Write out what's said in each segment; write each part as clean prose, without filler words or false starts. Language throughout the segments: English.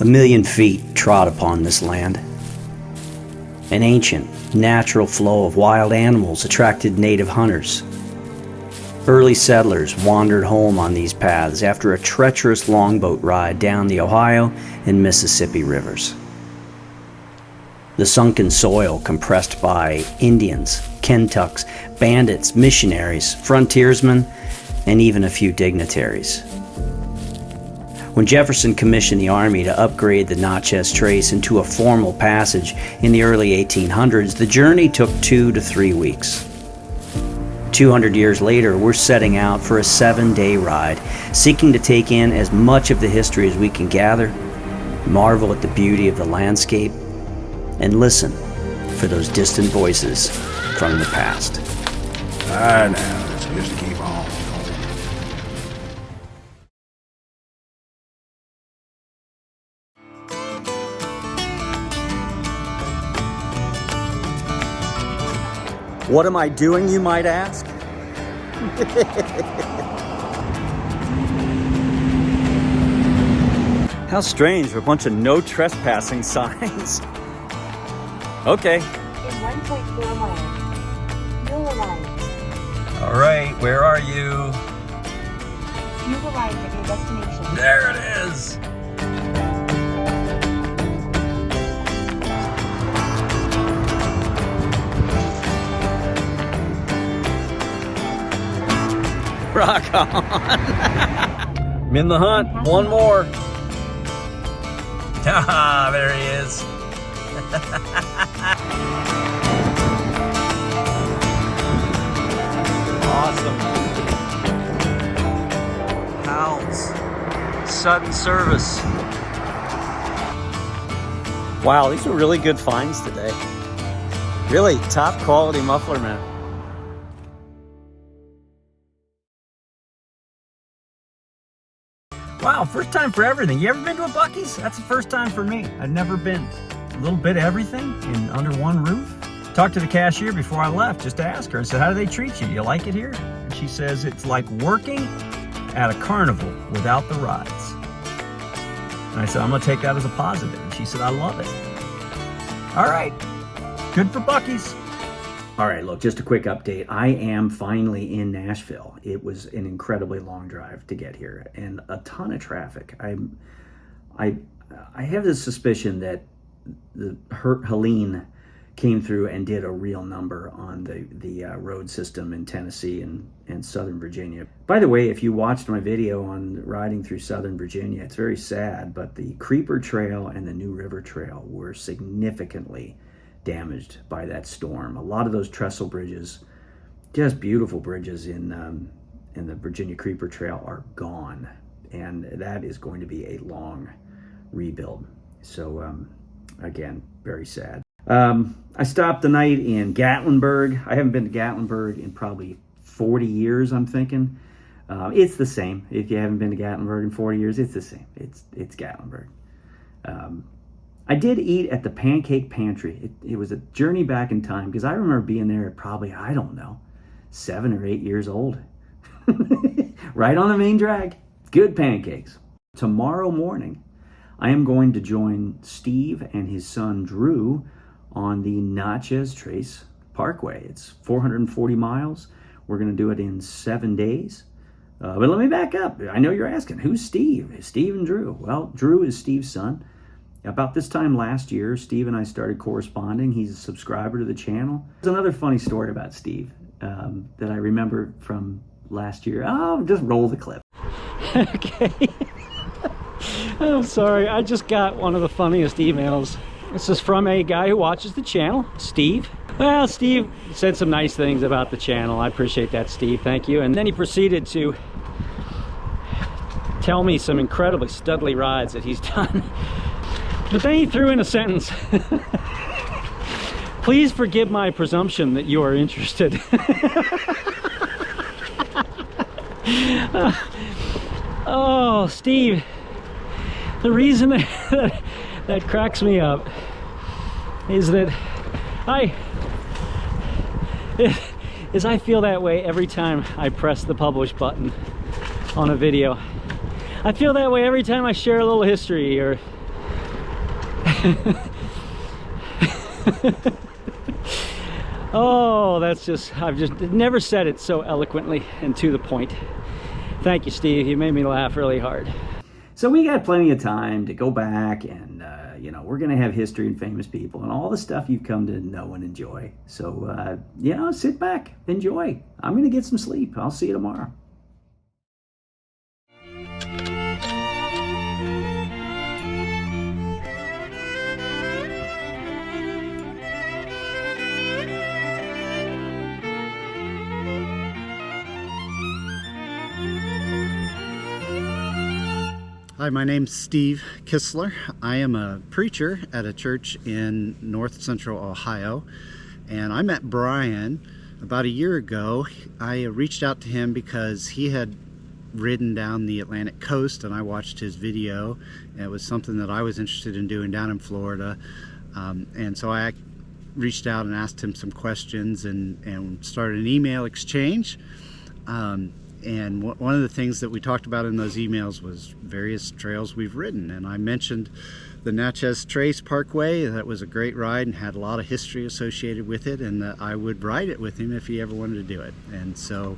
1,000,000 feet trod upon this land. An ancient, natural flow of wild animals attracted native hunters. Early settlers wandered home on these paths after a treacherous longboat ride down the Ohio and Mississippi rivers. The sunken soil compressed by Indians, Kentucks, bandits, missionaries, frontiersmen, and even a few dignitaries. When Jefferson commissioned the Army to upgrade the Natchez Trace into a formal passage in the early 1800s, the journey took 2 to 3 weeks. 200 years later, we're setting out for a 7-day ride, seeking to take in as much of the history as we can gather, marvel at the beauty of the landscape, and listen for those distant voices from the past. Now, let's just keep on. What am I doing, you might ask? How strange for a bunch of no trespassing signs. Okay. In 1.4 miles, you'll arrive. All right, where are you? You've arrived at your destination. There it is. Rock on. I'm in the hunt. One more. Ah, there he is. Awesome. Mounds. Sudden service. Wow, these are really good finds today. Really top quality muffler, man. Wow, first time for everything. You ever been to a Buc-ee's? That's the first time for me. I've never been. A little bit of everything in under one roof. Talked to the cashier before I left just to ask her. I said, how do they treat you? Do you like it here? And she says, it's like working at a carnival without the rides. And I said, I'm gonna take that as a positive. And she said, I love it. All right, good for Buc-ee's. All right, look, just a quick update. I am finally in Nashville. It was an incredibly long drive to get here and a ton of traffic. I have this suspicion that Helene came through and did a real number on the road system in Tennessee and Southern Virginia. By the way, if you watched my video on riding through Southern Virginia, it's very sad, but the Creeper Trail and the New River Trail were significantly damaged by that storm. A lot of those trestle bridges, just beautiful bridges in the Virginia Creeper Trail, are gone, and that is going to be a long rebuild. So again, very sad. I stopped the night in Gatlinburg. I haven't been to Gatlinburg in probably 40 years, I'm thinking. It's the same. If you haven't been to Gatlinburg in 40 years, it's the same. It's Gatlinburg. I did eat at the Pancake Pantry. It was a journey back in time, because I remember being there at probably, I don't know, 7 or 8 years old. Right on the main drag. Good pancakes. Tomorrow morning, I am going to join Steve and his son Drew on the Natchez Trace Parkway. It's 440 miles. We're going to do it in 7 days. But let me back up. I know you're asking, who's Steve? Steve and Drew. Well, Drew is Steve's son. About this time last year, Steve and I started corresponding. He's a subscriber to the channel. There's another funny story about Steve that I remember from last year. Oh, just roll the clip. Okay. I'm sorry, I just got one of the funniest emails. This is from a guy who watches the channel, Steve. Well, Steve said some nice things about the channel. I appreciate that, Steve. Thank you. And then he proceeded to tell me some incredibly studly rides that he's done. But then he threw in a sentence. Please forgive my presumption that you are interested. Oh, Steve, the reason that cracks me up is that I feel that way every time I press the publish button on a video. I feel that way every time I share a little history or Oh, that's just, I've just never said it so eloquently and to the point. Thank you, Steve. You made me laugh really hard. So we got plenty of time to go back and, you know, we're going to have history and famous people and all the stuff you've come to know and enjoy. So, you know, sit back, enjoy. I'm going to get some sleep. I'll see you tomorrow. Hi, my name's Steve Kistler. I am a preacher at a church in north central Ohio, and I met Brian about a year ago. I reached out to him because he had ridden down the Atlantic coast, and I watched his video, and it was something that I was interested in doing down in Florida. And so I reached out and asked him some questions and started an email exchange. And one of the things that we talked about in those emails was various trails we've ridden. And I mentioned the Natchez Trace Parkway. That was a great ride and had a lot of history associated with it, and that I would ride it with him if he ever wanted to do it. And so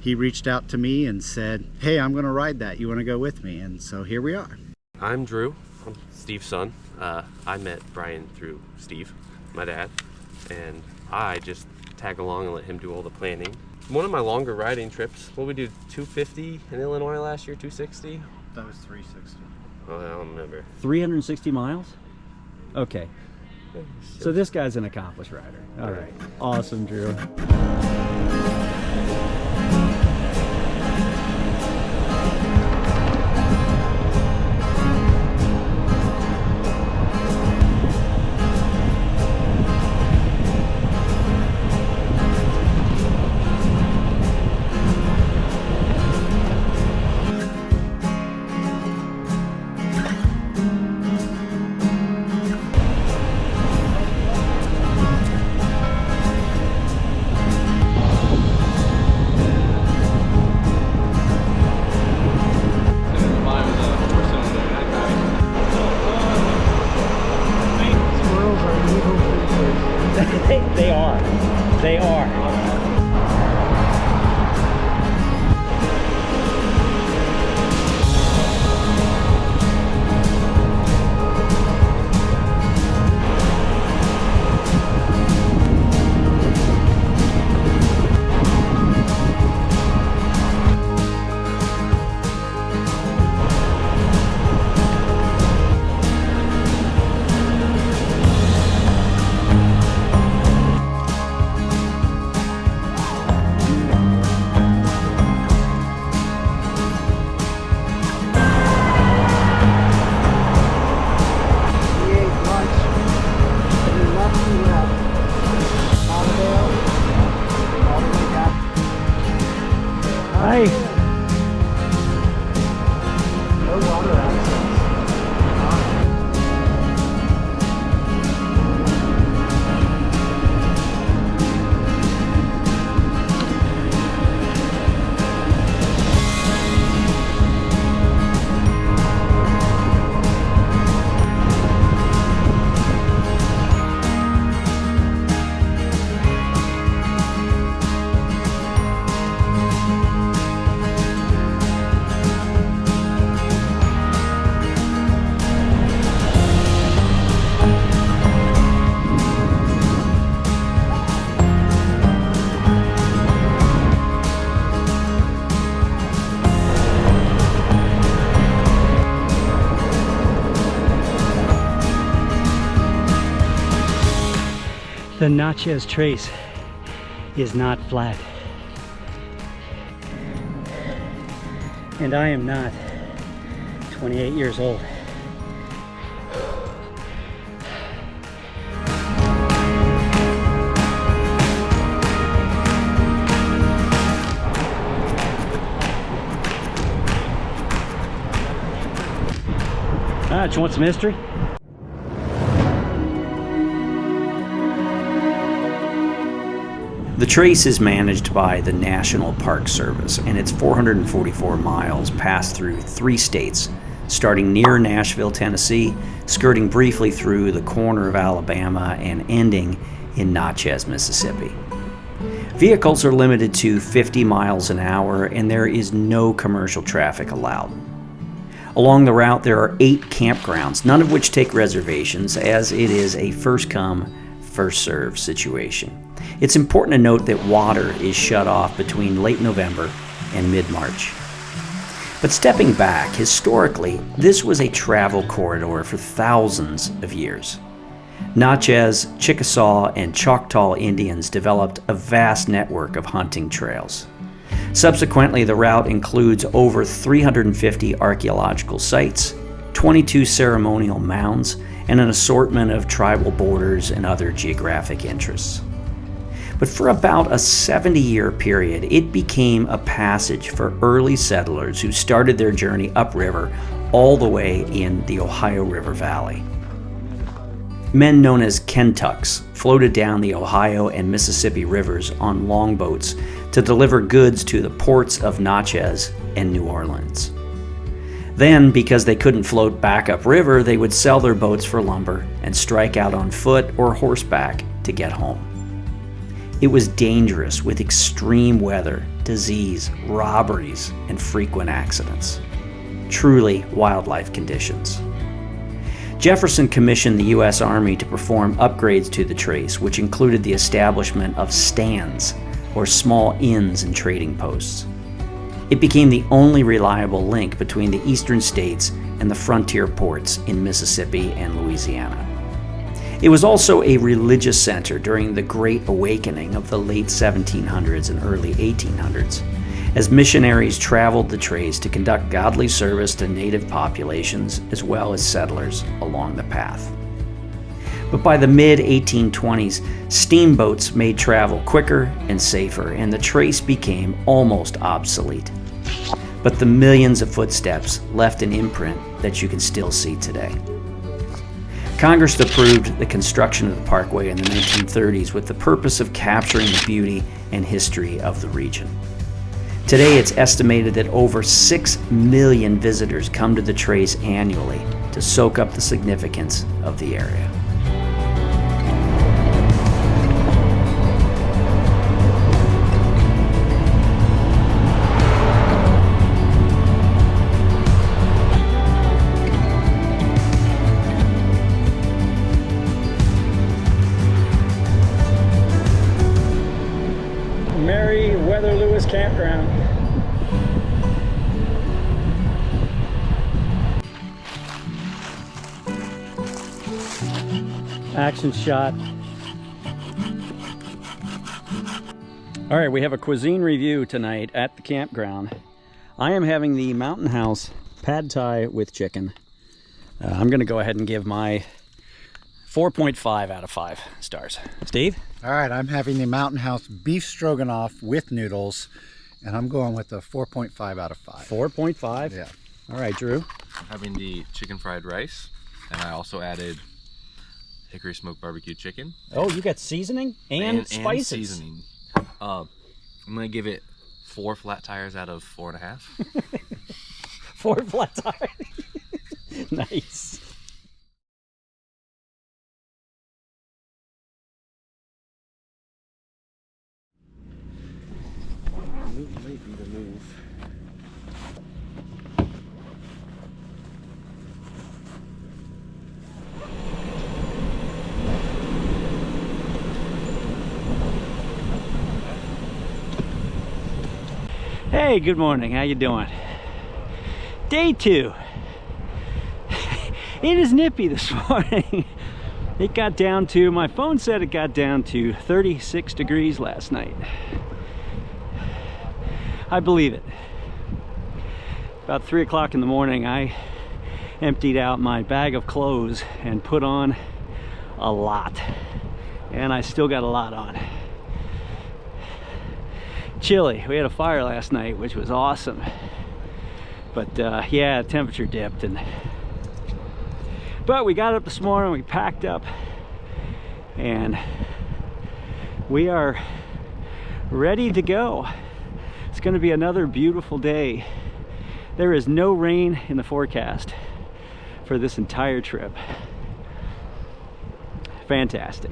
he reached out to me and said, hey, I'm going to ride that. You want to go with me? And so here we are. I'm Drew. I'm Steve's son. I met Brian through Steve, my dad, and I just tag along and let him do all the planning. One of my longer riding trips, what we do, 250 in Illinois last year, 260? That was 360. Oh, I don't remember. 360 miles? Okay. So this guy's an accomplished rider. All right. Awesome, Drew. They are. They are. Hi. No water access. The Natchez Trace is not flat. And I am not 28 years old. Ah, do you want some history? The trace is managed by the National Park Service, and it's 444 miles passed through 3 states, starting near Nashville, Tennessee, skirting briefly through the corner of Alabama, and ending in Natchez, Mississippi. Vehicles are limited to 50 miles an hour, and there is no commercial traffic allowed. Along the route, there are 8 campgrounds, none of which take reservations, as it is a first-come, first-served situation. It's important to note that water is shut off between late November and mid-March. But stepping back, historically, this was a travel corridor for thousands of years. Natchez, Chickasaw, and Choctaw Indians developed a vast network of hunting trails. Subsequently, the route includes over 350 archaeological sites, 22 ceremonial mounds, and an assortment of tribal borders and other geographic interests. But for about a 70-year period, it became a passage for early settlers who started their journey upriver all the way in the Ohio River Valley. Men known as Kentucks floated down the Ohio and Mississippi rivers on longboats to deliver goods to the ports of Natchez and New Orleans. Then, because they couldn't float back upriver, they would sell their boats for lumber and strike out on foot or horseback to get home. It was dangerous with extreme weather, disease, robberies, and frequent accidents. Truly wildlife conditions. Jefferson commissioned the U.S. Army to perform upgrades to the trace, which included the establishment of stands, or small inns and trading posts. It became the only reliable link between the eastern states and the frontier ports in Mississippi and Louisiana. It was also a religious center during the Great Awakening of the late 1700s and early 1800s, as missionaries traveled the trace to conduct godly service to native populations as well as settlers along the path. But by the mid-1820s, steamboats made travel quicker and safer, and the trace became almost obsolete. But the millions of footsteps left an imprint that you can still see today. Congress approved the construction of the parkway in the 1930s with the purpose of capturing the beauty and history of the region. Today, it's estimated that over 6 million visitors come to the trace annually to soak up the significance of the area. Meriwether Lewis campground. Action shot. All right, we have a cuisine review tonight at the campground. I am having the Mountain House pad thai with chicken. I'm gonna go ahead and give my 4.5 out of 5 stars. Steve? All right, I'm having the Mountain House beef stroganoff with noodles, and I'm going with a 4.5 out of 5. 4.5? Yeah. All right, Drew? I'm having the chicken fried rice, and I also added hickory smoked barbecue chicken. Oh, you got seasoning and spices. And seasoning. I'm gonna give it 4 flat tires out of 4.5. 4 flat tires. Nice. Move might be the move. Hey, good morning. How you doing? Day 2. It is nippy this morning. It got down to, my phone said it got down to 36 degrees last night. I believe it. About 3 o'clock in the morning, I emptied out my bag of clothes and put on a lot. And I still got a lot on. Chilly. We had a fire last night, which was awesome. But yeah, temperature dipped. But we got up this morning, we packed up, and we are ready to go. It's going to be another beautiful day There is no rain in the forecast for this entire trip. Fantastic.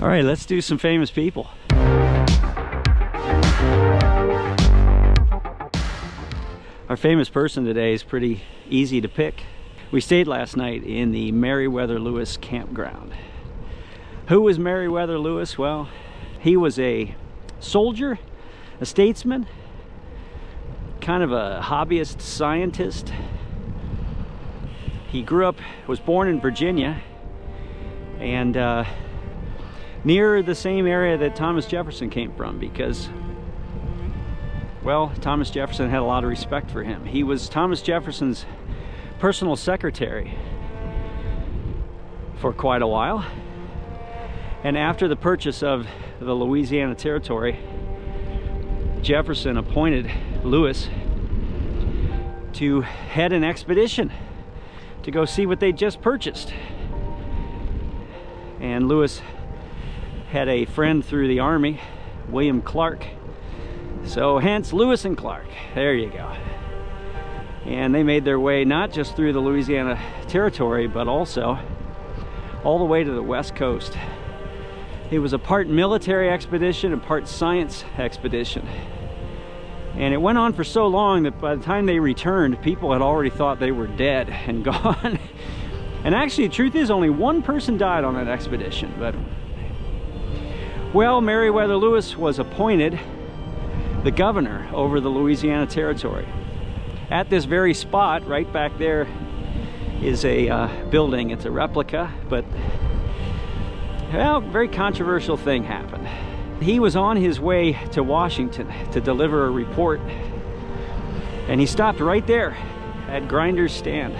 All right, let's do some famous people. Our famous person today is pretty easy to pick. We stayed last night in the Meriwether Lewis campground. Who was Meriwether Lewis? Well, he was a soldier, a statesman, kind of a hobbyist scientist. He was born in Virginia, and near the same area that Thomas Jefferson came from, because, well, Thomas Jefferson had a lot of respect for him. He was Thomas Jefferson's personal secretary for quite a while. And after the purchase of the Louisiana Territory, Jefferson appointed Lewis to head an expedition to go see what they just purchased. And Lewis had a friend through the Army, William Clark. So hence Lewis and Clark. There you go. And they made their way not just through the Louisiana Territory, but also all the way to the West Coast. It was a part military expedition and part science expedition. And it went on for so long that by the time they returned, people had already thought they were dead and gone. And actually, the truth is, only one person died on that expedition. But, well, Meriwether Lewis was appointed the governor over the Louisiana Territory. At this very spot, right back there, is a building. It's a replica, but, well, a very controversial thing happened. He was on his way to Washington to deliver a report, and he stopped right there at Grinder's Stand.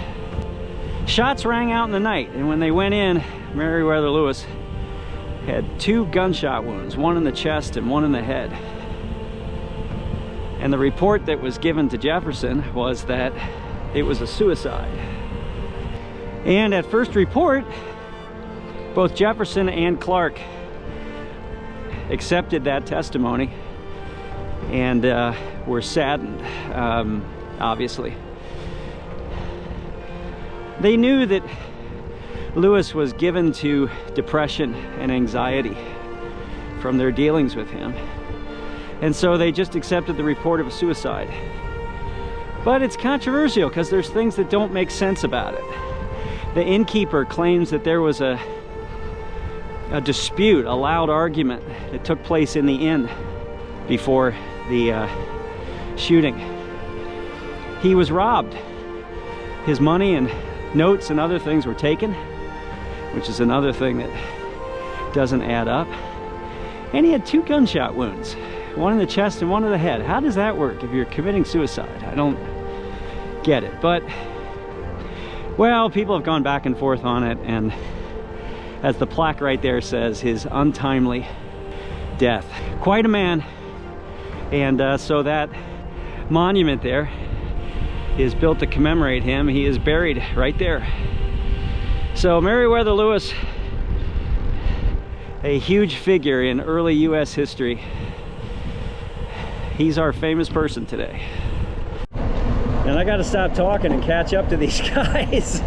Shots rang out in the night, and when they went in, Meriwether Lewis had 2 gunshot wounds, one in the chest and one in the head. And the report that was given to Jefferson was that it was a suicide. And at first report, both Jefferson and Clark accepted that testimony and were saddened, obviously. They knew that Lewis was given to depression and anxiety from their dealings with him. And so they just accepted the report of a suicide. But it's controversial because there's things that don't make sense about it. The innkeeper claims that there was a dispute, a loud argument that took place in the inn before the shooting. He was robbed. His money and notes and other things were taken, which is another thing that doesn't add up. And he had 2 gunshot wounds, one in the chest and one in the head. How does that work if you're committing suicide? I don't get it. But, well, people have gone back and forth on it, and as the plaque right there says, his untimely death. Quite a man. And so that monument there is built to commemorate him. He is buried right there. So Meriwether Lewis, a huge figure in early US history. He's our famous person today. And I gotta stop talking and catch up to these guys.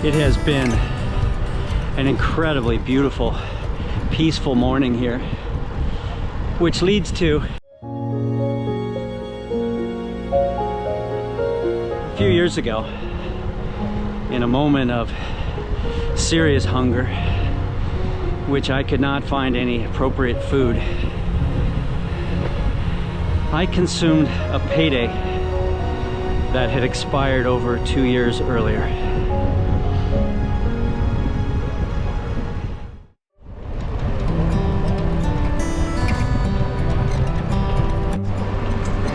It has been an incredibly beautiful, peaceful morning here, which leads to few years ago, in a moment of serious hunger, which I could not find any appropriate food, I consumed a payday that had expired over 2 years earlier.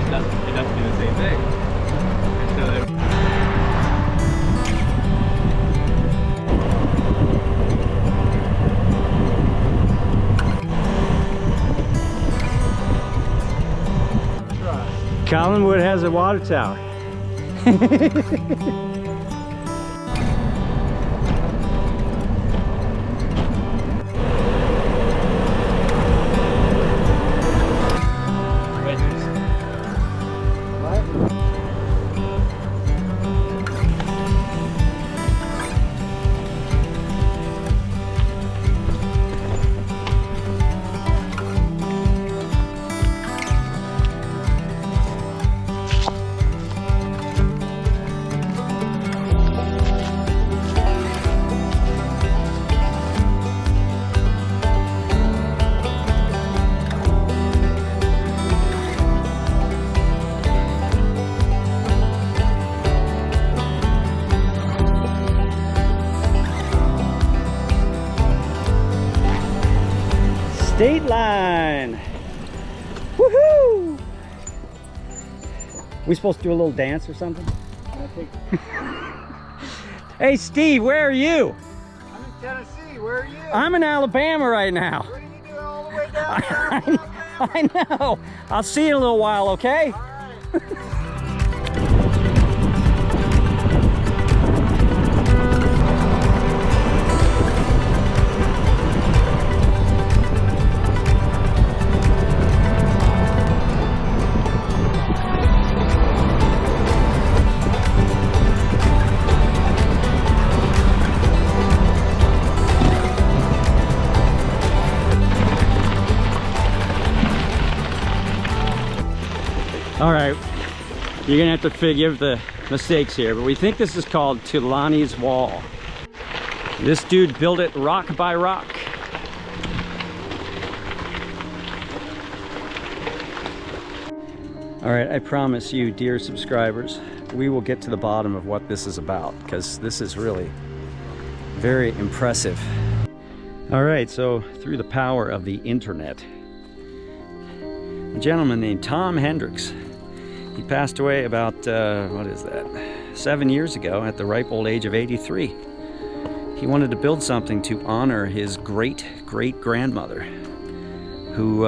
It doesn't do the same thing. Collinwood has a water tower. State line. Woohoo! We supposed to do a little dance or something? Hey Steve, where are you? I'm in Tennessee. Where are you? I'm in Alabama right now. What are you doing all the way down there? I know. I'll see you in a little while, okay? All right. All right, you're gonna have to forgive the mistakes here, but we think this is called Tulani's Wall. This dude built it rock by rock. All right, I promise you, dear subscribers, we will get to the bottom of what this is about, because this is really very impressive. All right, so through the power of the internet, a gentleman named Tom Hendricks, he passed away about, 7 years ago at the ripe old age of 83. He wanted to build something to honor his great-great-grandmother, who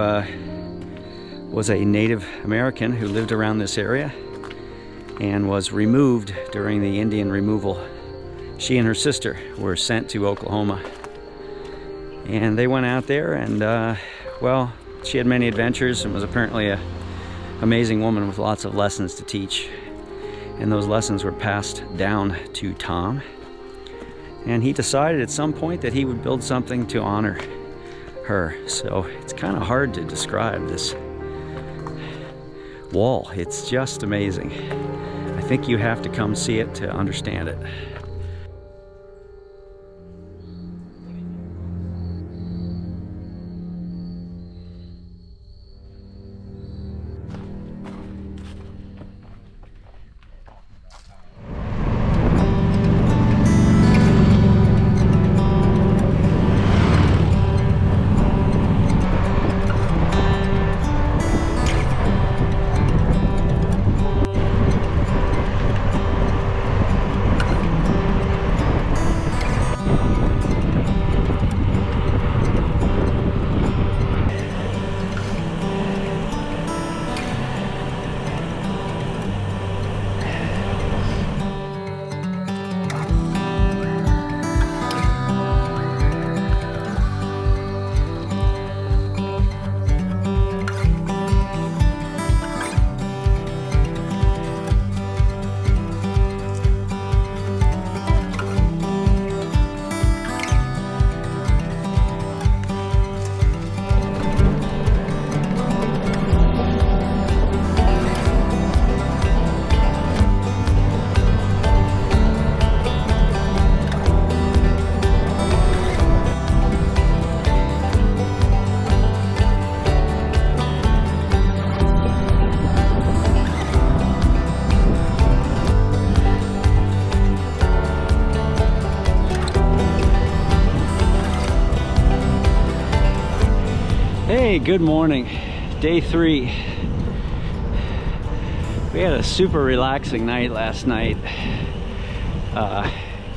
was a Native American who lived around this area and was removed during the Indian removal. She and her sister were sent to Oklahoma. And they went out there and, well, she had many adventures and was apparently an amazing woman with lots of lessons to teach. And those lessons were passed down to Tom. And he decided at some point that he would build something to honor her. So it's kind of hard to describe this wall. It's just amazing. I think you have to come see it to understand it. Hey, good morning. Day 3. We had a super relaxing night last night.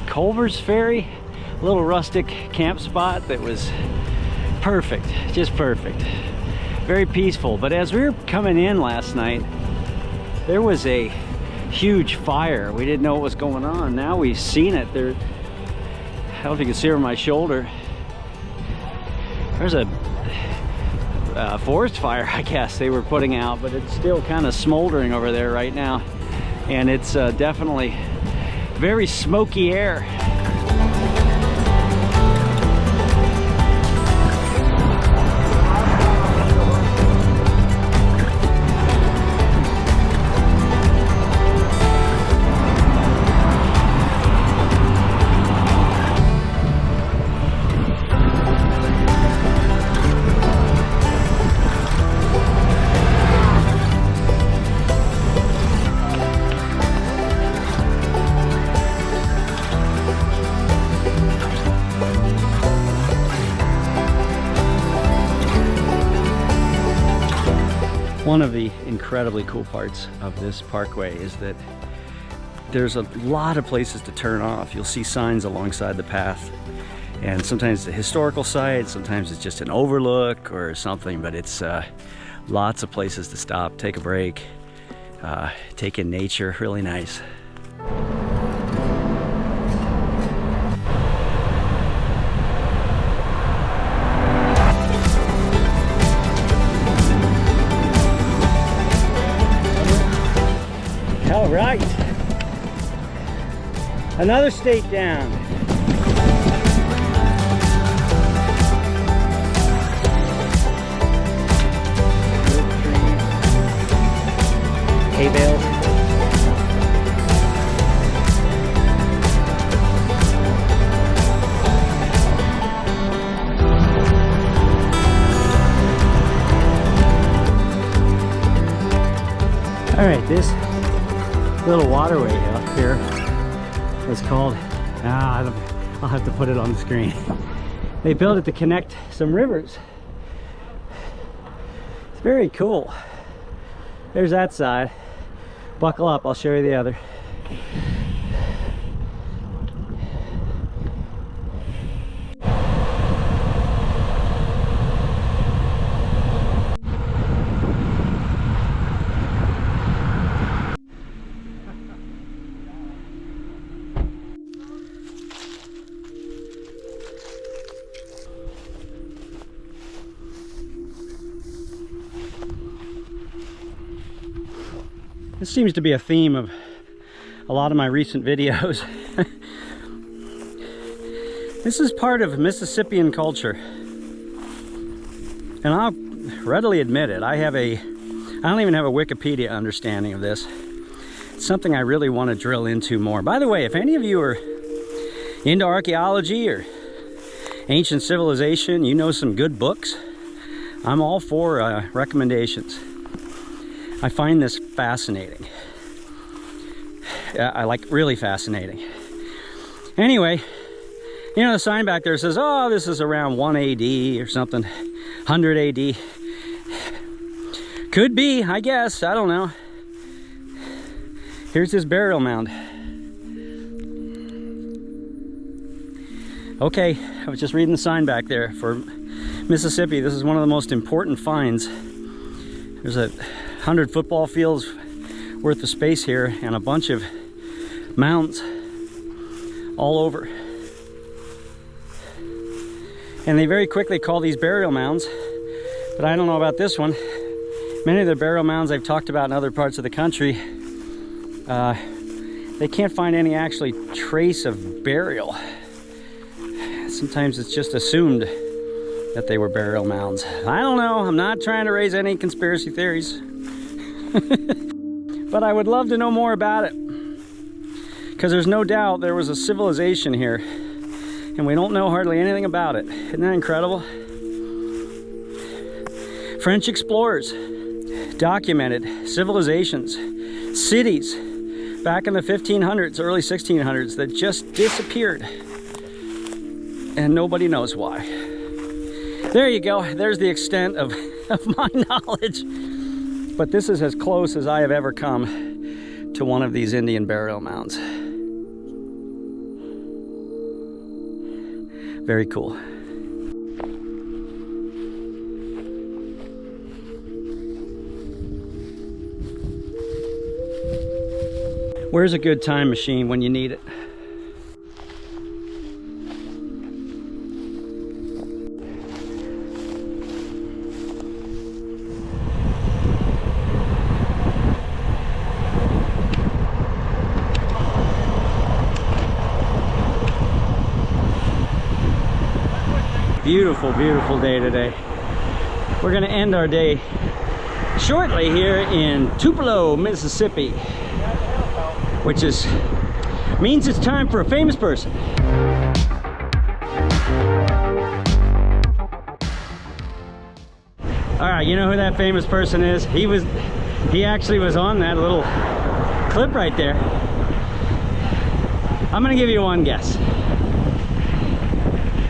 Culver's Ferry, a little rustic camp spot that was perfect, just perfect. Very peaceful. But as we were coming in last night, there was a huge fire. We didn't know what was going on. Now we've seen it. There, I don't know if you can see over my shoulder. There's a forest fire, I guess they were putting out, but it's still kind of smoldering over there right now, and it's definitely very smoky air. One of the incredibly cool parts of this parkway is that there's a lot of places to turn off. You'll see signs alongside the path, and sometimes it's a historical site, sometimes it's just an overlook or something, but it's lots of places to stop, take a break, take in nature. Really nice. All right, another state down. Hay bales. All right, this little waterway up here is called, I'll have to put it on the screen. They built it to connect some rivers. It's very cool. There's that side. Buckle up, I'll show you the other. This seems to be a theme of a lot of my recent videos. This is part of Mississippian culture. And I'll readily admit it, I don't even have a Wikipedia understanding of this. It's something I really want to drill into more. By the way, if any of you are into archaeology or ancient civilization, you know some good books, I'm all for recommendations. I find this fascinating. I like really fascinating. Anyway, you know, the sign back there says, oh, this is around 1 AD or something, 100 AD. Could be, I guess, I don't know. Here's this burial mound. Okay, I was just reading the sign back there for Mississippi. This is one of the most important finds. There's 100 football fields worth of space here and a bunch of mounds all over. And they very quickly call these burial mounds, but I don't know about this one. Many of the burial mounds I've talked about in other parts of the country, they can't find any actually trace of burial. Sometimes it's just assumed that they were burial mounds. I don't know, I'm not trying to raise any conspiracy theories. But I would love to know more about it, because there's no doubt there was a civilization here and we don't know hardly anything about it. Isn't that incredible? French explorers documented civilizations, cities back in the 1500s, early 1600s that just disappeared, and nobody knows why. There you go. There's the extent of my knowledge. But this is as close as I have ever come to one of these Indian burial mounds. Very cool. Where's a good time machine when you need it? Beautiful, beautiful day today. We're gonna end our day shortly here in Tupelo, Mississippi, which means it's time for a famous person. All right, you know who that famous person is? He actually was on that little clip right there. I'm gonna give you one guess.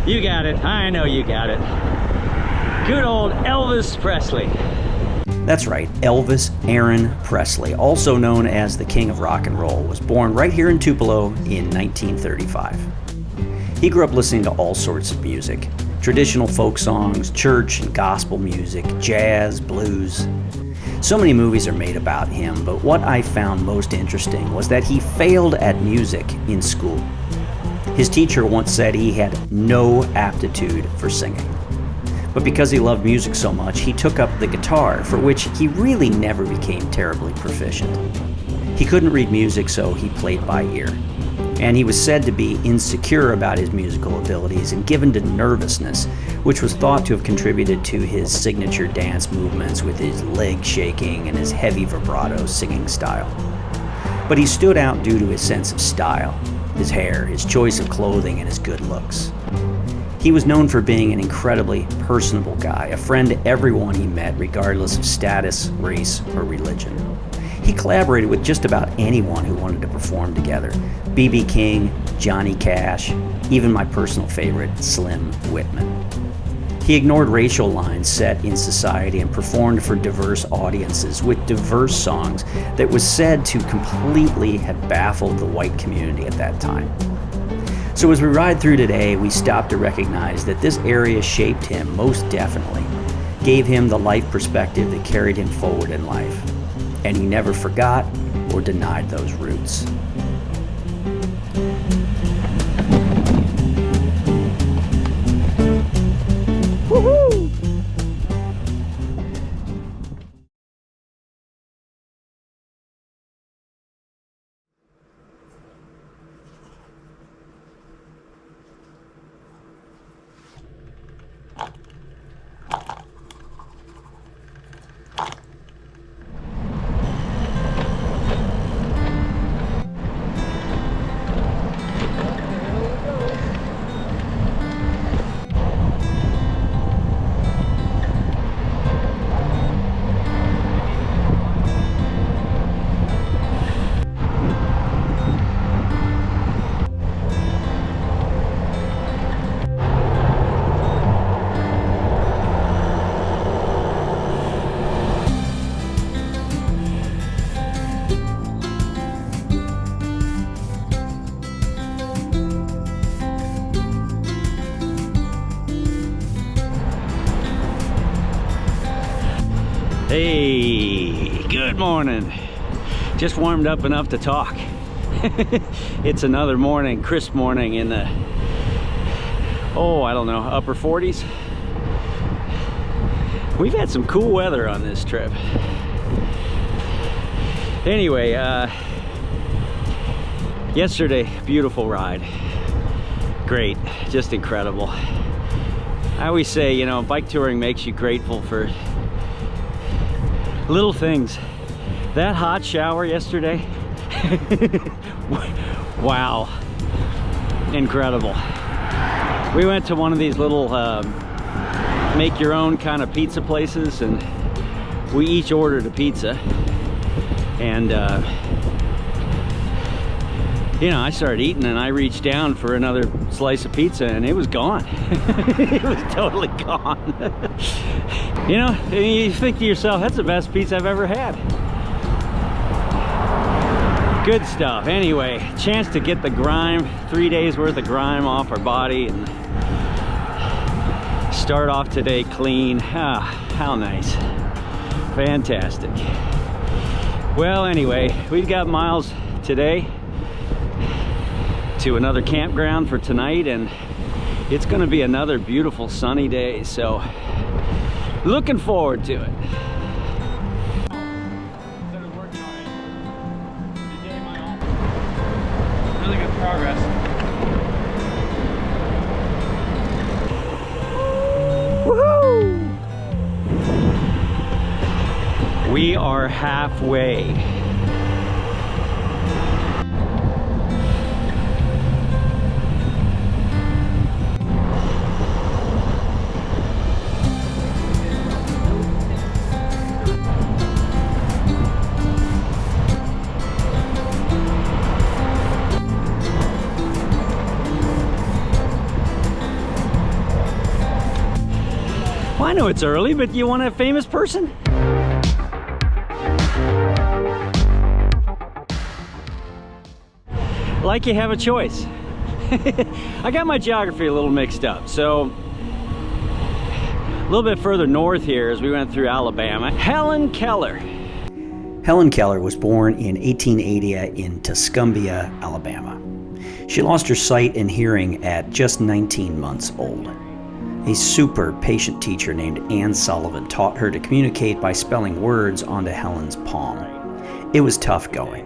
You got it. I know you got it. Good old Elvis Presley. That's right, Elvis Aaron Presley, also known as the King of Rock and Roll, was born right here in Tupelo in 1935. He grew up listening to all sorts of music, traditional folk songs, church and gospel music, jazz, blues. So many movies are made about him, but what I found most interesting was that he failed at music in school. His teacher once said he had no aptitude for singing. But because he loved music so much, he took up the guitar, for which he really never became terribly proficient. He couldn't read music, so he played by ear. And he was said to be insecure about his musical abilities and given to nervousness, which was thought to have contributed to his signature dance movements with his leg shaking and his heavy vibrato singing style. But he stood out due to his sense of style, his hair, his choice of clothing, and his good looks. He was known for being an incredibly personable guy, a friend to everyone he met, regardless of status, race, or religion. He collaborated with just about anyone who wanted to perform together. B.B. King, Johnny Cash, even my personal favorite, Slim Whitman. He ignored racial lines set in society and performed for diverse audiences with diverse songs that was said to completely have baffled the white community at that time. So as we ride through today, we stop to recognize that this area shaped him most definitely, gave him the life perspective that carried him forward in life, and he never forgot or denied those roots. Woohoo! Hey, good morning. Just warmed up enough to talk. It's another morning, crisp morning in the, I don't know, upper 40s. We've had some cool weather on this trip. Anyway, yesterday, beautiful ride. Great, just incredible. I always say, you know, bike touring makes you grateful for little things. That hot shower yesterday, wow, incredible. We went to one of these little make your own kind of pizza places, and we each ordered a pizza, and you know, I started eating and I reached down for another slice of pizza and it was gone. It was totally gone. You know, you think to yourself, that's the best pizza I've ever had. Good stuff. Anyway, chance to get the grime, 3 days worth of grime off our body and start off today clean. Ah, how nice. Fantastic. Well, anyway, we've got miles today to another campground for tonight, and it's going to be another beautiful sunny day, so looking forward to it. Really good progress. Woohoo! We are halfway. Well, I know it's early, but you want a famous person? Like you have a choice. I got my geography a little mixed up. So a little bit further north here as we went through Alabama. Helen Keller. Helen Keller was born in 1880 in Tuscumbia, Alabama. She lost her sight and hearing at just 19 months old. A super patient teacher named Ann Sullivan taught her to communicate by spelling words onto Helen's palm. It was tough going.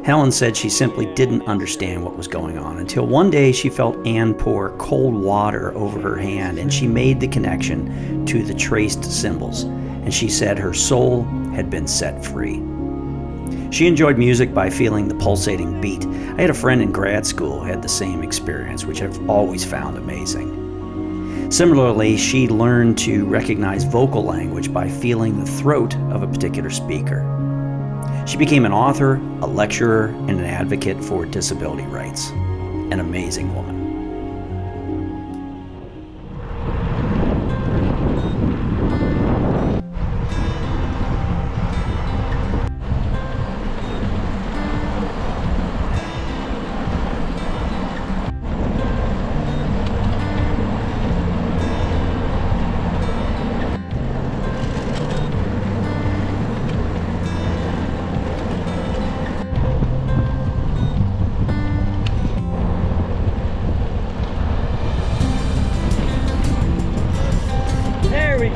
Helen said she simply didn't understand what was going on until one day she felt Ann pour cold water over her hand and she made the connection to the traced symbols, and she said her soul had been set free. She enjoyed music by feeling the pulsating beat. I had a friend in grad school who had the same experience, which I've always found amazing. Similarly, she learned to recognize vocal language by feeling the throat of a particular speaker. She became an author, a lecturer, and an advocate for disability rights. An amazing woman.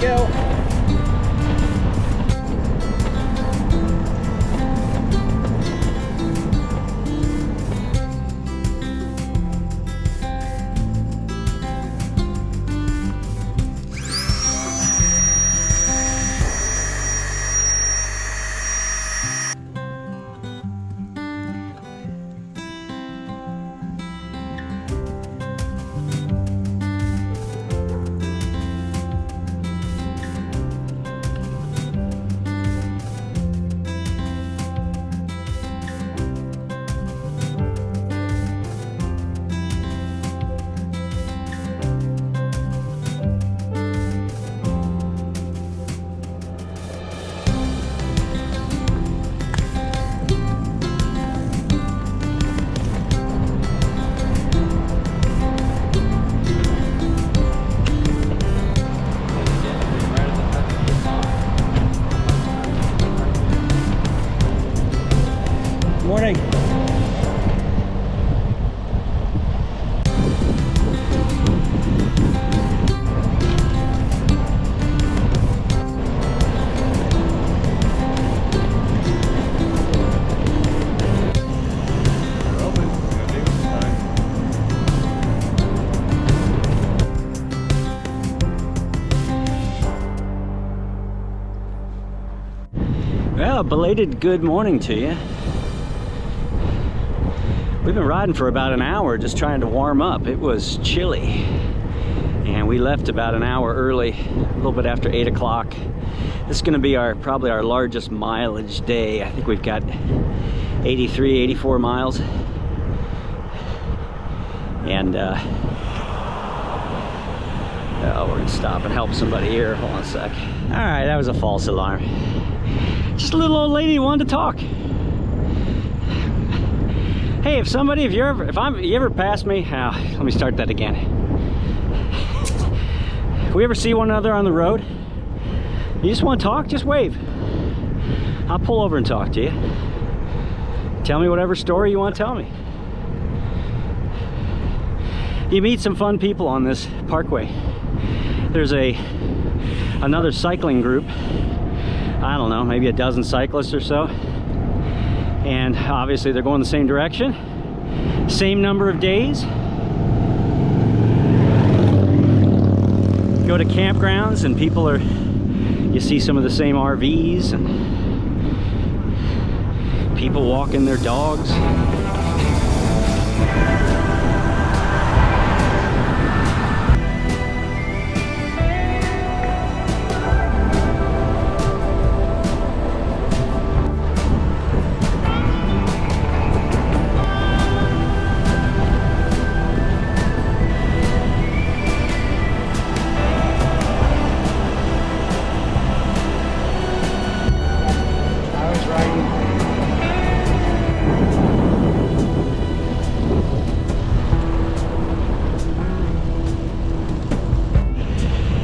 Go. Morning. Well, belated good morning to you. We've been riding for about an hour just trying to warm up. It was chilly and we left about an hour early, a little bit after 8 o'clock. This is going to be probably our largest mileage day. I think we've got 83, 84 miles. And oh, we're gonna stop and help somebody here. Hold on a sec. All right, that was a false alarm. Just a little old lady who wanted to talk. Hey, if you ever pass me, let me start that again. If we ever see one another on the road, you just want to talk, just wave. I'll pull over and talk to you. Tell me whatever story you want to tell me. You meet some fun people on this parkway. There's another cycling group. I don't know, maybe a dozen cyclists or so. And obviously they're going the same direction. Same number of days. Go to campgrounds and people are, you see some of the same RVs and people walking their dogs.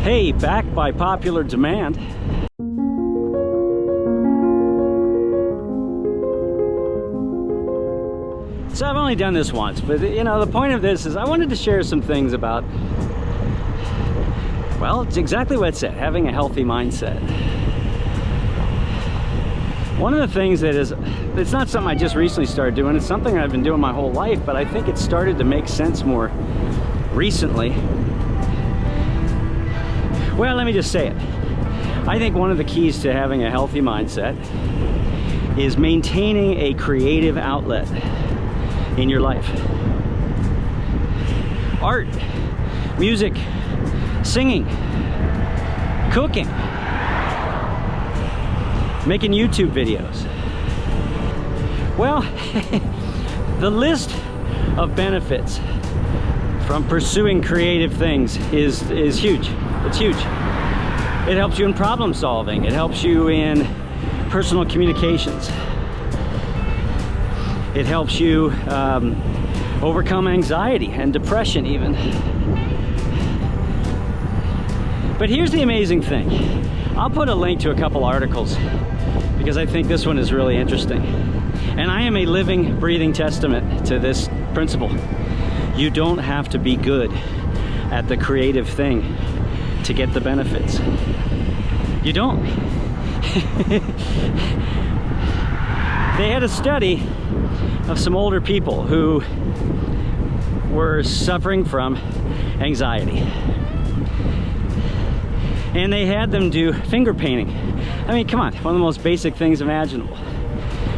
Hey, back by popular demand. So I've only done this once, but you know, the point of this is I wanted to share some things about, well, it's exactly what it said, having a healthy mindset. One of the things that is, it's not something I just recently started doing, it's something I've been doing my whole life, but I think it started to make sense more recently. Well, let me just say it. I think one of the keys to having a healthy mindset is maintaining a creative outlet in your life. Art, music, singing, cooking, making YouTube videos. Well, the list of benefits from pursuing creative things is huge. It's huge. It helps you in problem solving. It helps you in personal communications. It helps you overcome anxiety and depression even. But here's the amazing thing. I'll put a link to a couple articles because I think this one is really interesting. And I am a living, breathing testament to this principle. You don't have to be good at the creative thing to get the benefits. You don't. They had a study of some older people who were suffering from anxiety. And they had them do finger painting. I mean, come on, one of the most basic things imaginable.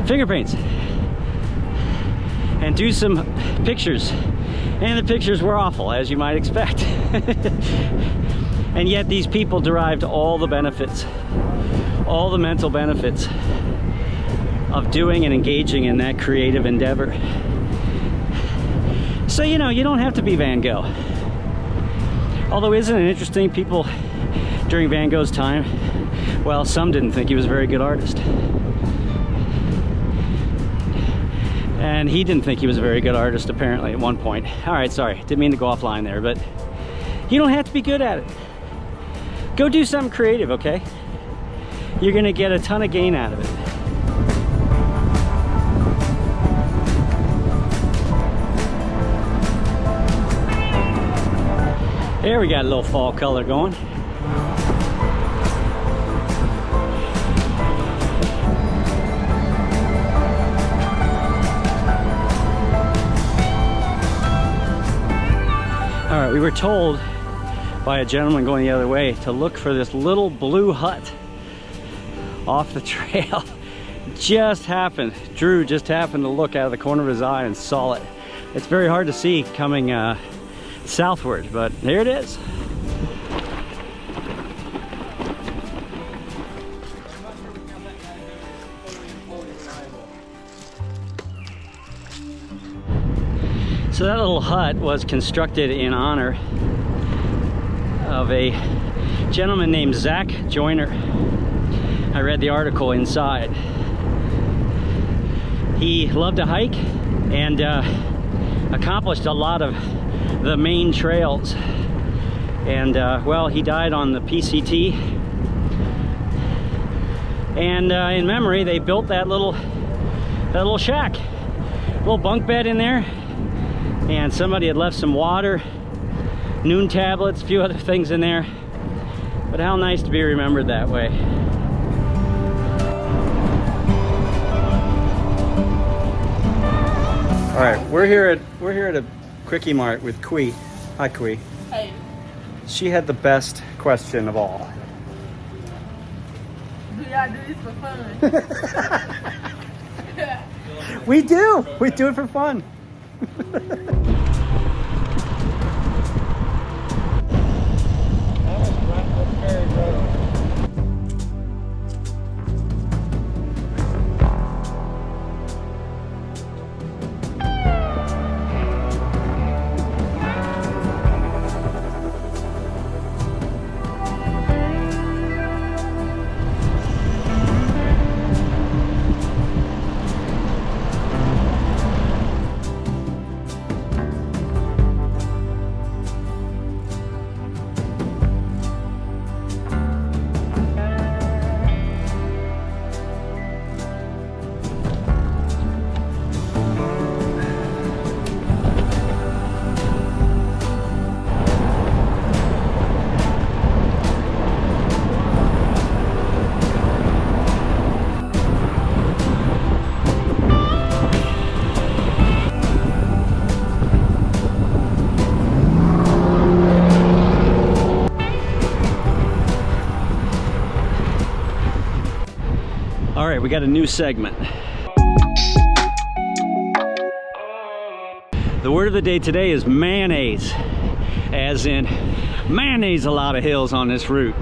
Finger paints. And do some pictures. And the pictures were awful, as you might expect. And yet these people derived all the benefits, all the mental benefits of doing and engaging in that creative endeavor. So, you know, you don't have to be Van Gogh. Although, isn't it interesting, people during Van Gogh's time, well, some didn't think he was a very good artist. And he didn't think he was a very good artist, apparently, at one point. All right, sorry, didn't mean to go offline there, but you don't have to be good at it. Go do something creative, okay? You're gonna get a ton of gain out of it. There we got a little fall color going. All right, we were told by a gentleman going the other way to look for this little blue hut off the trail. Drew just happened to look out of the corner of his eye and saw it. It's very hard to see coming southward, but there it is. So that little hut was constructed in honor of a gentleman named Zach Joyner. I read the article inside. He loved to hike and accomplished a lot of the main trails. And well, he died on the PCT. And in memory, they built that little shack, little bunk bed in there. And somebody had left some water, noon tablets, a few other things in there. But how nice to be remembered that way. All right, we're here at a Quickie Mart with Kui. Hi, Kui. Hey. She had the best question of all. Do y'all do this for fun? We do it for fun. All right, we got a new segment. The word of the day today is mayonnaise, as in mayonnaise a lot of hills on this route.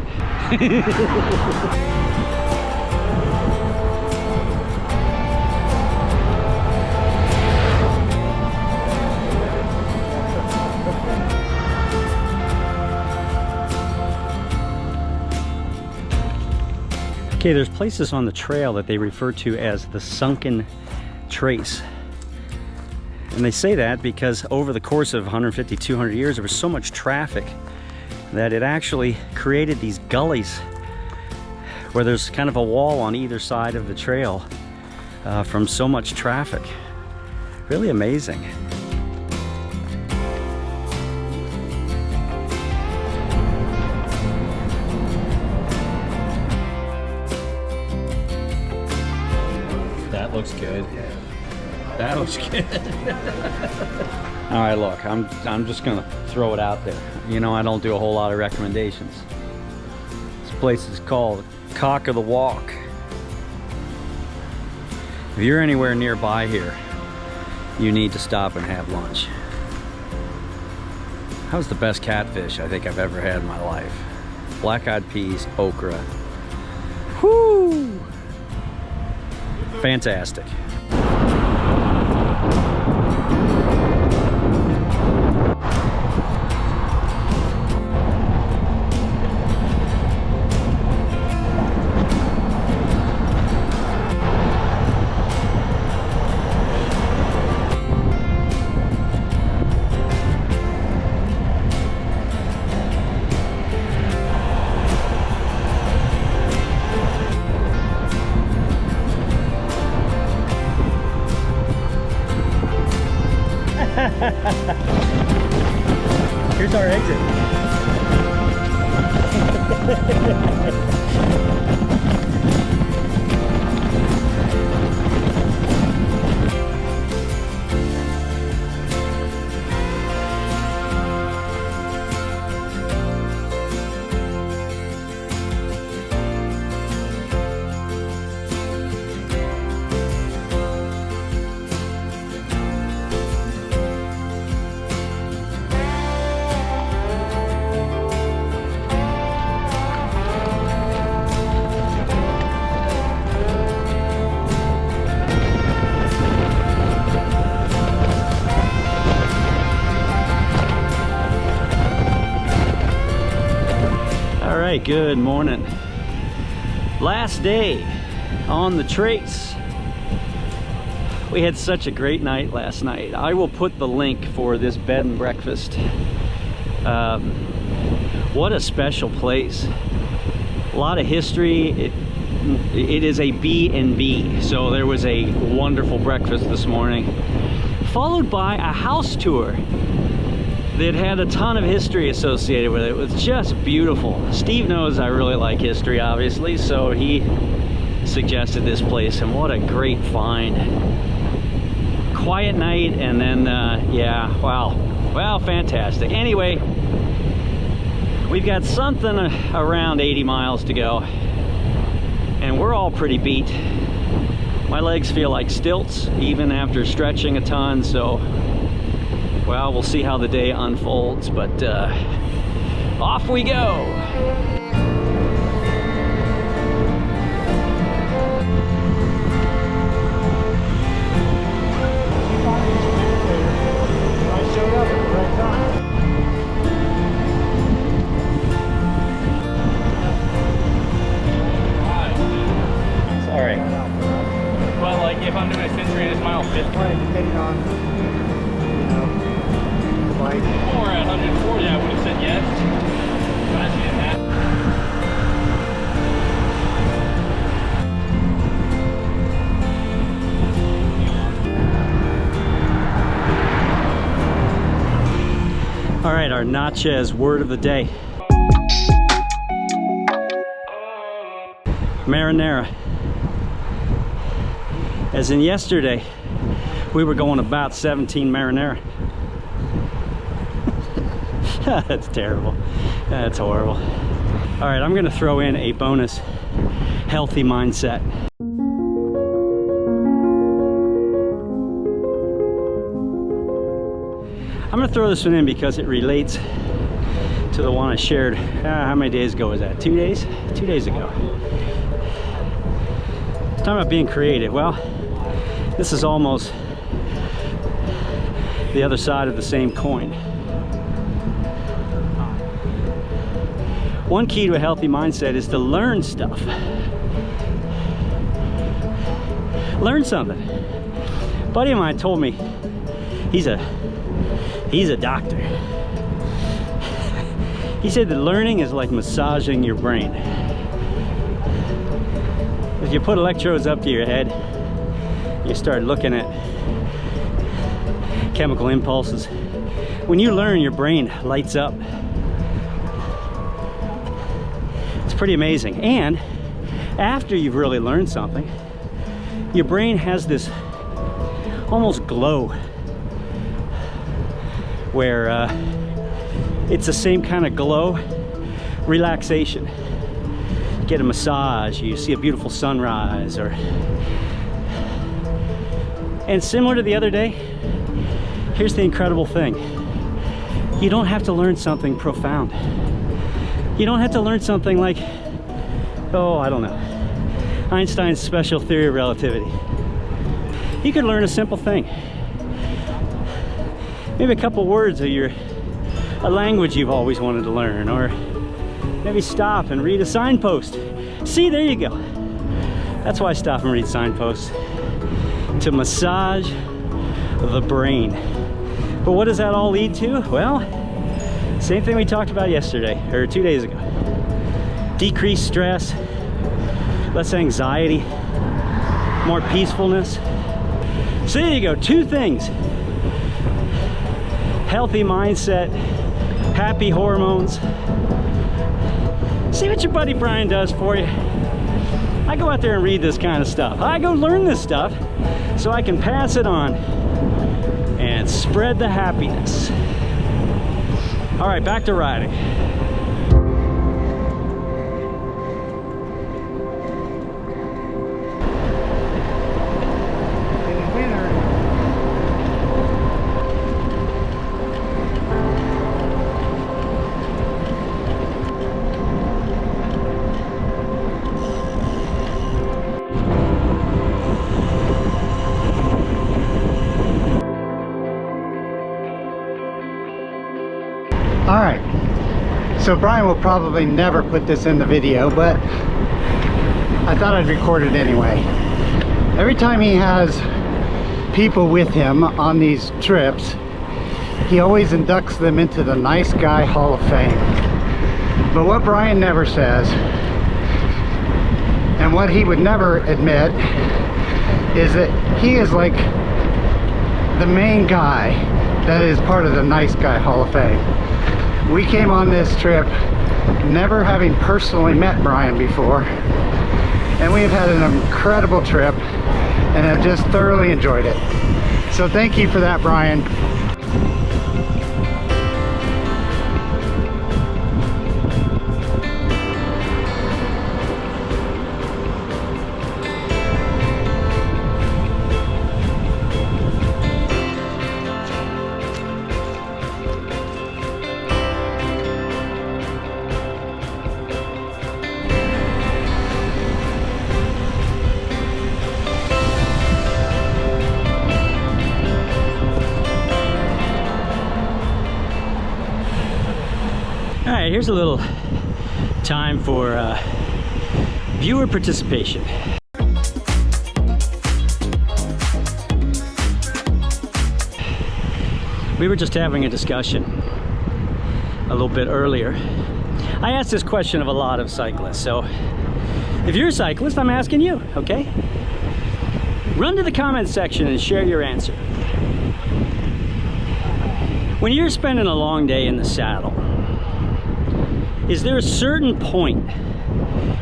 Okay, there's places on the trail that they refer to as the sunken trace. And they say that because over the course of 150, 200 years, there was so much traffic that it actually created these gullies where there's kind of a wall on either side of the trail from so much traffic. Really amazing. That looks good. That looks good. All right, look, I'm just gonna throw it out there. You know, I don't do a whole lot of recommendations. This place is called Cock of the Walk. If you're anywhere nearby here, you need to stop and have lunch. That was the best catfish I think I've ever had in my life. Black-eyed peas, okra. Whoo! Fantastic. Here's our exit. right, good morning. Last day on the trace. We had such a great night last night. I will put the link for this bed and breakfast. What a special place. A lot of history. It is a B&B, so there was a wonderful breakfast this morning, followed by a house tour that had a ton of history associated with it. It was just beautiful. Steve knows I really like history, obviously, so he suggested this place, and what a great find. Quiet night, and then yeah, wow, fantastic. Anyway, we've got something around 80 miles to go, and we're all pretty beat. My legs feel like stilts even after stretching a ton, so well, we'll see how the day unfolds, but off we go. Sorry. Well, like if I'm doing a century, it's mile 50. Depending on, you know, like. Or at 140, I would have said yes. But I didn't have. All right, our Natchez word of the day. Marinara. As in yesterday, we were going about 17 marinara. That's terrible. That's horrible. All right, I'm gonna throw in a bonus healthy mindset. I'm gonna throw this one in because it relates to the one I shared, how many days ago was that? 2 days? 2 days ago. Talking about being creative. Well, this is almost the other side of the same coin. One key to a healthy mindset is to learn stuff. Learn something. A buddy of mine told me he's a doctor. He said that learning is like massaging your brain. If you put electrodes up to your head, you start looking at chemical impulses. When you learn, your brain lights up. It's pretty amazing. And after you've really learned something, your brain has this almost glow where it's the same kind of glow, relaxation. Get a massage, you see a beautiful sunrise, and similar to the other day, here's the incredible thing. You don't have to learn something profound. You don't have to learn something like, oh, I don't know, Einstein's special theory of relativity. You could learn a simple thing. Maybe a couple words of a language you've always wanted to learn, or maybe stop and read a signpost. See, there you go. That's why I stop and read signposts. To massage the brain. But what does that all lead to? Well, same thing we talked about yesterday, or 2 days ago. Decreased stress, less anxiety, more peacefulness. So there you go, 2 things. Healthy mindset, happy hormones. See what your buddy Brian does for you. I go out there and read this kind of stuff. I go learn this stuff so I can pass it on and spread the happiness. All right, back to riding. All right, So Brian will probably never put this in the video, but I thought I'd record it anyway. Every time he has people with him on these trips, he always inducts them into the Nice Guy Hall of Fame. But what Brian never says, and what he would never admit, is that he is like the main guy that is part of the Nice Guy Hall of Fame. We came on this trip never having personally met Brian before, and we have had an incredible trip and have just thoroughly enjoyed it. So thank you for that, Brian. All right, here's a little time for viewer participation. We were just having a discussion a little bit earlier. I asked this question of a lot of cyclists, so if you're a cyclist, I'm asking you, okay? Run to the comments section and share your answer. When you're spending a long day in the saddle, is there a certain point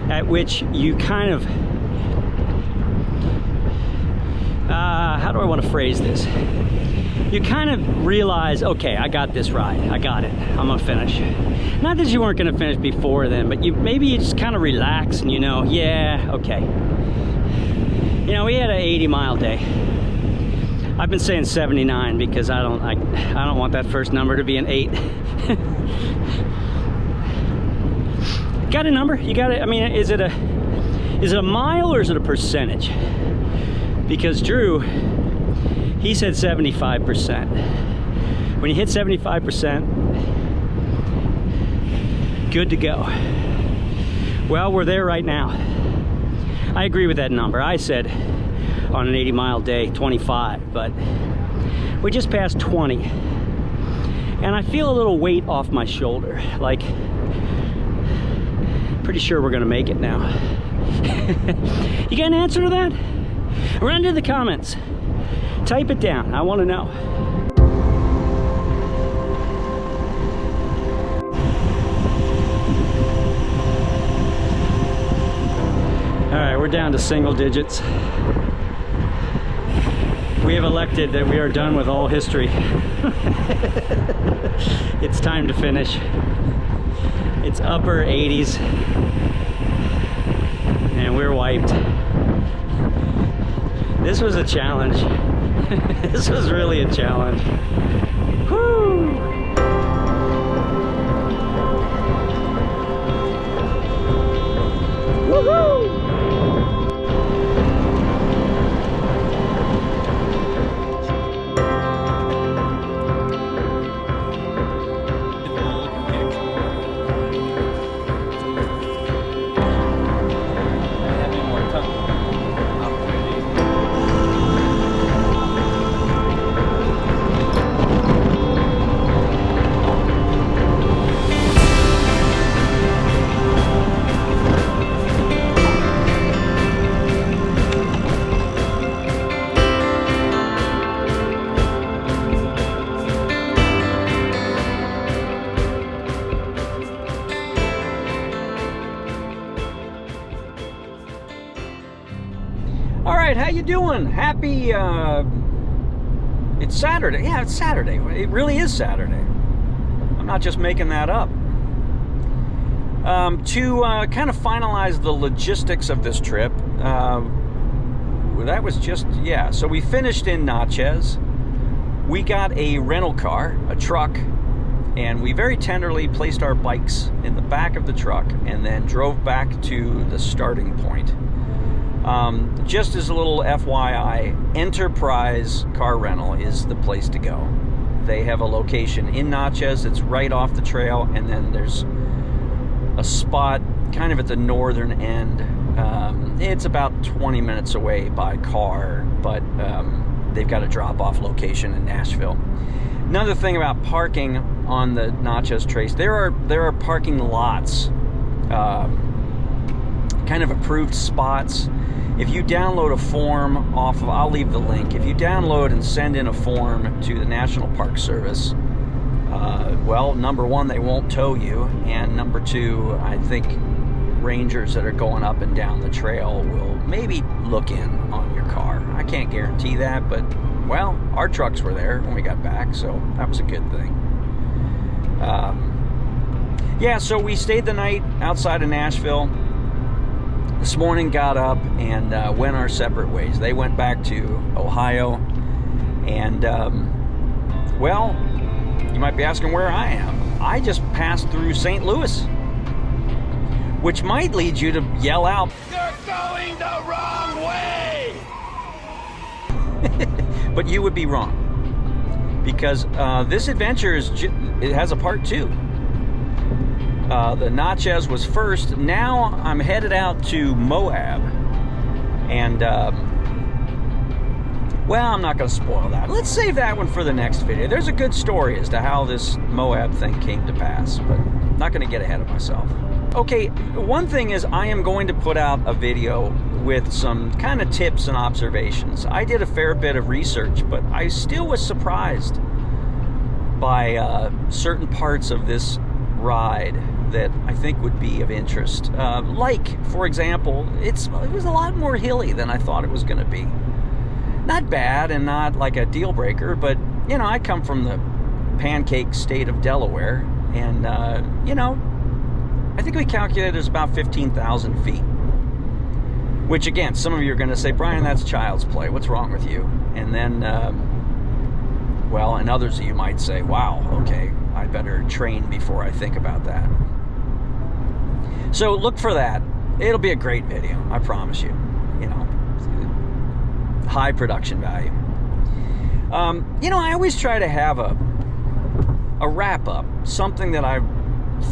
at which you kind of, how do I want to phrase this? You kind of realize, okay, I got this ride, I got it, I'm gonna finish. Not that you weren't gonna finish before then, but maybe you just kind of relax and you know, yeah, okay. You know, we had an 80-mile day. I've been saying 79 because I don't want that first number to be an 8. Got a number? You got it? I mean, is it a mile or is it a percentage? Because Drew, he said 75%. When you hit 75%, good to go. Well, we're there right now. I agree with that number. I said on an 80-mile day, 25, but we just passed 20. And I feel a little weight off my shoulder. Like, pretty sure we're gonna make it now. You got an answer to that? Run to the comments. Type it down. I want to know. All right, we're down to single digits. We have elected that we are done with all history. It's time to finish. It's upper 80s and we're wiped. This was a challenge. This was really a challenge. Woo! Woohoo! How you doing? Happy, it's Saturday. Yeah, it's Saturday. It really is Saturday. I'm not just making that up. To kind of finalize the logistics of this trip, that was just, yeah, so we finished in Natchez. We got a rental car, a truck, and we very tenderly placed our bikes in the back of the truck and then drove back to the starting point. Just as a little FYI, Enterprise Car Rental is the place to go. They have a location in Natchez. It's right off the trail, and then there's a spot kind of at the northern end. It's about 20 minutes away by car, but they've got a drop-off location in Nashville. Another thing about parking on the Natchez Trace, there are parking lots, kind of approved spots. If you download a form off of, I'll leave the link. If you download and send in a form to the National Park Service, well, number one, they won't tow you, and number two, I think rangers that are going up and down the trail will maybe look in on your car. I can't guarantee that, but, well, our trucks were there when we got back, so that was a good thing. Yeah, so we stayed the night outside of Nashville. This morning got up and went our separate ways. They went back to Ohio, and, well, you might be asking where I am. I just passed through St. Louis, which might lead you to yell out, "You're going the wrong way!" But you would be wrong, because this adventure it has a part two. The Natchez was first. Now I'm headed out to Moab, and well, I'm not going to spoil that. Let's save that one for the next video. There's a good story as to how this Moab thing came to pass, but I'm not going to get ahead of myself. Okay, one thing is I am going to put out a video with some kind of tips and observations. I did a fair bit of research, but I still was surprised by certain parts of this ride that I think would be of interest. Like, for example, it was a lot more hilly than I thought it was going to be. Not bad and not like a deal breaker, but, you know, I come from the pancake state of Delaware, and, you know, I think we calculated it's about 15,000 feet. Which, again, some of you are going to say, Brian, that's child's play. What's wrong with you? And then, well, and others of you might say, wow, okay, I better train before I think about that. So look for that. It'll be a great video, I promise you. You know, high production value. You know, I always try to have a wrap-up, something that I'm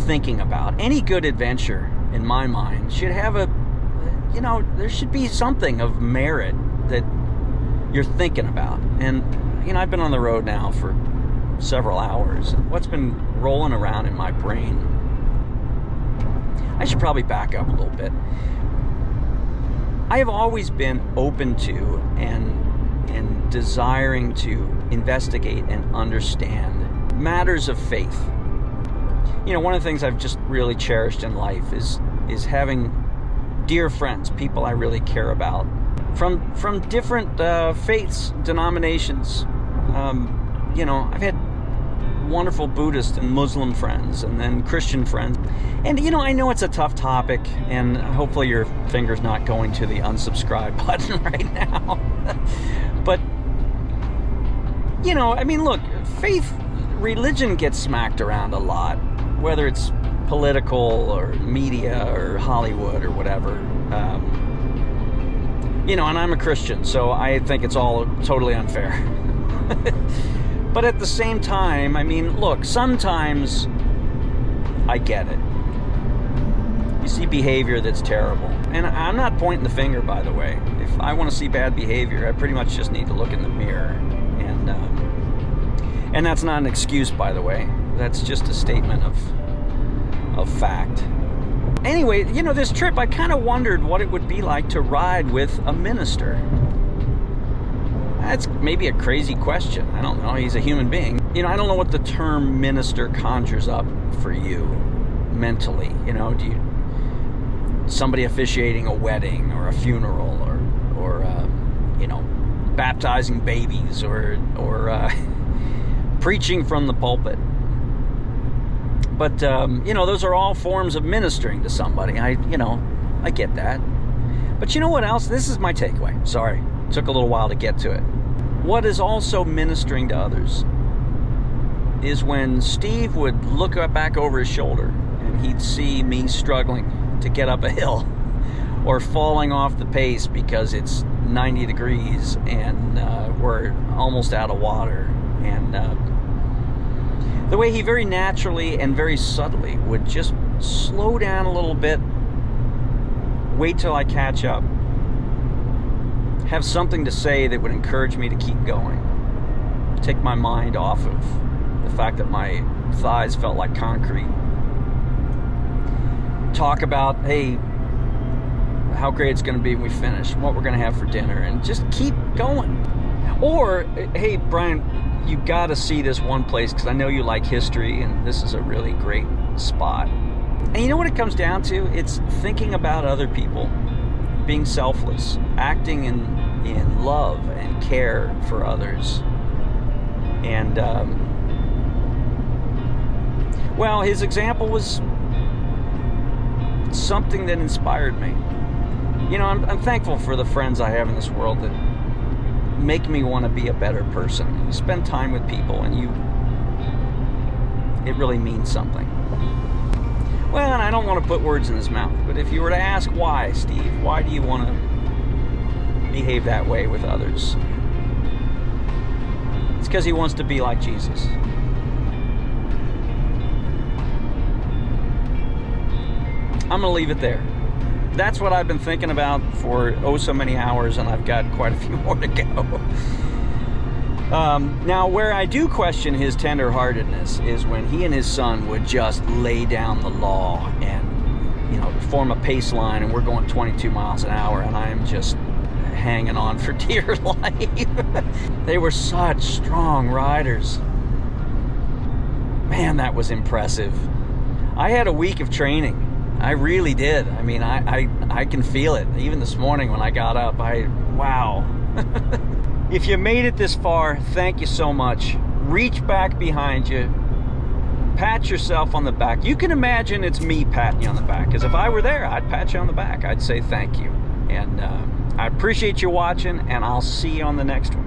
thinking about. Any good adventure, in my mind, should have you know, there should be something of merit that you're thinking about. And, you know, I've been on the road now for several hours. What's been rolling around in my brain, I should probably back up a little bit. I have always been open to and desiring to investigate and understand matters of faith. You know, one of the things I've just really cherished in life is having dear friends, people I really care about, from different faiths, denominations. You know, I've had wonderful Buddhist and Muslim friends, and then Christian friends. And, you know, I know it's a tough topic, and hopefully your finger's not going to the unsubscribe button right now. But, you know, I mean, look, religion gets smacked around a lot, whether it's political or media or Hollywood or whatever. You know, and I'm a Christian, so I think it's all totally unfair. But at the same time, I mean, look, sometimes I get it. You see behavior that's terrible. And I'm not pointing the finger, by the way. If I want to see bad behavior, I pretty much just need to look in the mirror. And that's not an excuse, by the way. That's just a statement of fact. Anyway, you know, this trip, I kind of wondered what it would be like to ride with a minister. That's maybe a crazy question. I don't know. He's a human being. You know, I don't know what the term minister conjures up for you mentally. You know, somebody officiating a wedding or a funeral or you know, baptizing babies or preaching from the pulpit. But, you know, those are all forms of ministering to somebody. I get that. But you know what else? This is my takeaway. Sorry. Took a little while to get to it. What is also ministering to others is when Steve would look back over his shoulder and he'd see me struggling to get up a hill or falling off the pace because it's 90 degrees and we're almost out of water. And the way he very naturally and very subtly would just slow down a little bit, wait till I catch up, have something to say that would encourage me to keep going, take my mind off of the fact that my thighs felt like concrete. Talk about, hey, how great it's going to be when we finish, what we're going to have for dinner, and just keep going. Or, hey, Brian, you got to see this one place because I know you like history and this is a really great spot. And you know what it comes down to? It's thinking about other people, being selfless, acting in love and care for others. And, well, his example was something that inspired me. You know, I'm thankful for the friends I have in this world that make me want to be a better person. You spend time with people and it really means something. Well, and I don't want to put words in his mouth, but if you were to ask why, Steve, why do you want to behave that way with others? It's because he wants to be like Jesus. I'm going to leave it there. That's what I've been thinking about for so many hours, and I've got quite a few more to go. Now, where I do question his tenderheartedness is when he and his son would just lay down the law and, you know, form a pace line, and we're going 22 miles an hour, and I am just hanging on for dear life. They were such strong riders. Man, that was impressive. I had a week of training. I really did. I mean, I can feel it. Even this morning when I got up, wow. If you made it this far, thank you so much. Reach back behind you. Pat yourself on the back. You can imagine it's me patting you on the back, because if I were there, I'd pat you on the back. I'd say thank you. And I appreciate you watching, and I'll see you on the next one.